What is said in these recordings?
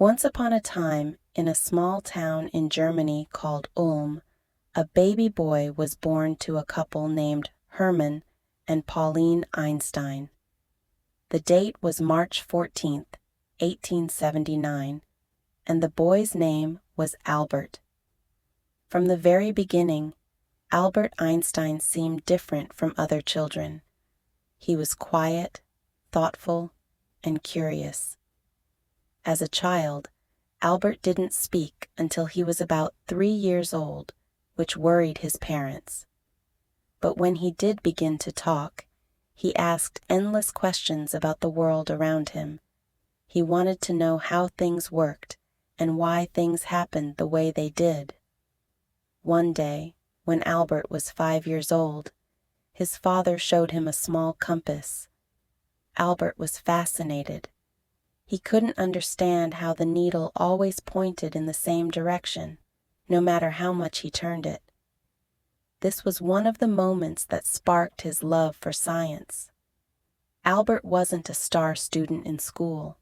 Once upon a time, in a small town in Germany called Ulm, a baby boy was born to a couple named Hermann and Pauline Einstein. The date was March 14th, 1879, and the boy's name was Albert. From the very beginning, Albert Einstein seemed different from other children. He was quiet, thoughtful, and curious. As a child, Albert didn't speak until he was about 3 years old, which worried his parents. But when he did begin to talk, he asked endless questions about the world around him. He wanted to know how things worked and why things happened the way they did. One day, when Albert was 5 years old, his father showed him a small compass. Albert was fascinated. He couldn't understand how the needle always pointed in the same direction, no matter how much he turned it. This was one of the moments that sparked his love for science. Albert wasn't a star student in school.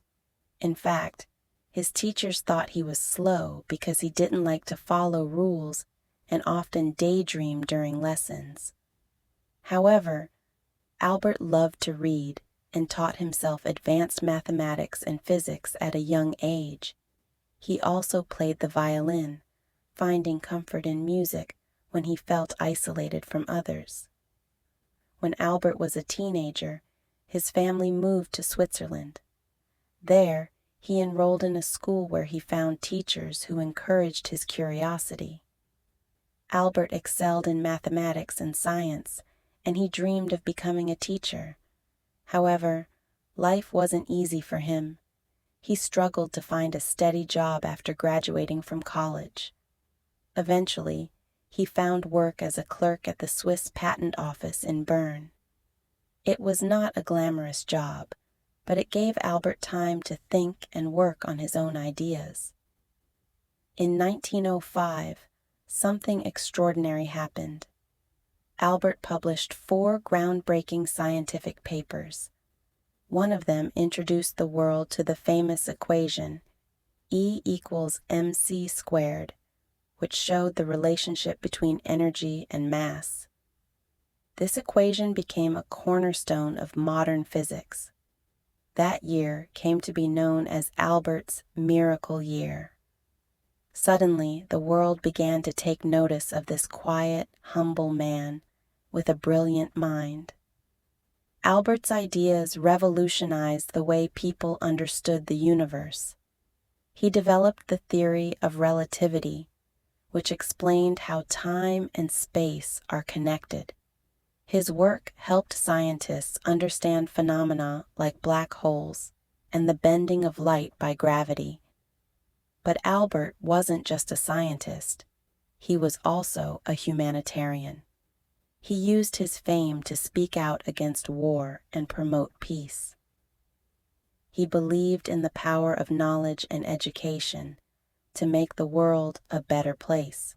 In fact, his teachers thought he was slow because he didn't like to follow rules and often daydreamed during lessons. However, Albert loved to read and taught himself advanced mathematics and physics at a young age. He also played the violin, finding comfort in music when he felt isolated from others. When Albert was a teenager, his family moved to Switzerland. There, he enrolled in a school where he found teachers who encouraged his curiosity. Albert excelled in mathematics and science, and he dreamed of becoming a teacher. However, life wasn't easy for him. He struggled to find a steady job after graduating from college. Eventually, he found work as a clerk at the Swiss Patent Office in Bern. It was not a glamorous job, but it gave Albert time to think and work on his own ideas. In 1905, something extraordinary happened. Albert published 4 groundbreaking scientific papers. One of them introduced the world to the famous equation E equals mc squared, which showed the relationship between energy and mass. This equation became a cornerstone of modern physics. That year came to be known as Albert's miracle year. Suddenly, the world began to take notice of this quiet, humble man with a brilliant mind. Albert's ideas revolutionized the way people understood the universe. He developed the theory of relativity, which explained how time and space are connected. His work helped scientists understand phenomena like black holes and the bending of light by gravity. But Albert wasn't just a scientist. He was also a humanitarian. He used his fame to speak out against war and promote peace. He believed in the power of knowledge and education to make the world a better place.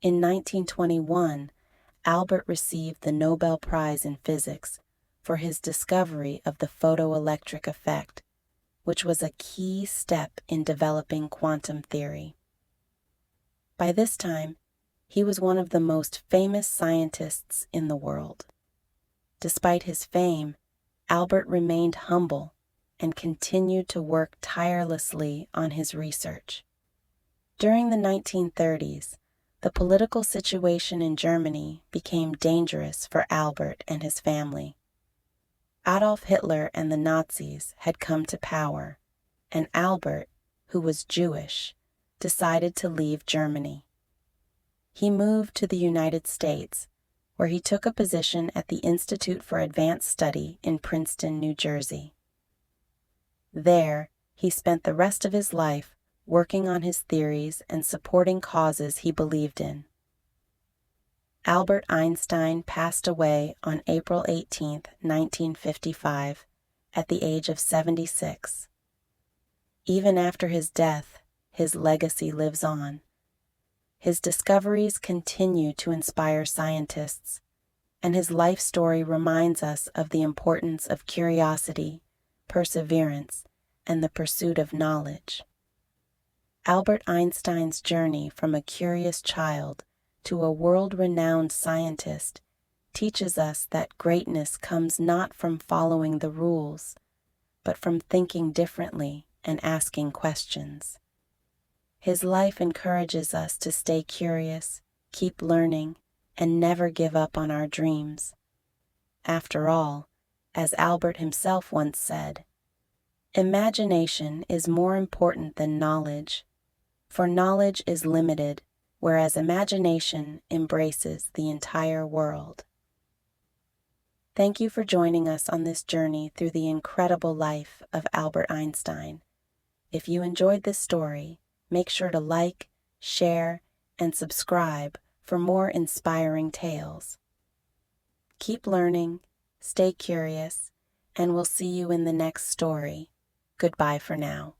In 1921, Albert received the Nobel Prize in Physics for his discovery of the photoelectric effect, which was a key step in developing quantum theory. By this time, he was one of the most famous scientists in the world. Despite his fame, Albert remained humble and continued to work tirelessly on his research. During the 1930s, the political situation in Germany became dangerous for Albert and his family. Adolf Hitler and the Nazis had come to power, and Albert, who was Jewish, decided to leave Germany. He moved to the United States, where he took a position at the Institute for Advanced Study in Princeton, New Jersey. There, he spent the rest of his life working on his theories and supporting causes he believed in. Albert Einstein passed away on April 18, 1955, at the age of 76. Even after his death, his legacy lives on. His discoveries continue to inspire scientists, and his life story reminds us of the importance of curiosity, perseverance, and the pursuit of knowledge. Albert Einstein's journey from a curious child to a world-renowned scientist teaches us that greatness comes not from following the rules, but from thinking differently and asking questions. His life encourages us to stay curious, keep learning, and never give up on our dreams. After all, as Albert himself once said, imagination is more important than knowledge, for knowledge is limited, whereas imagination embraces the entire world. Thank you for joining us on this journey through the incredible life of Albert Einstein. If you enjoyed this story, make sure to like, share, and subscribe for more inspiring tales. Keep learning, stay curious, and we'll see you in the next story. Goodbye for now.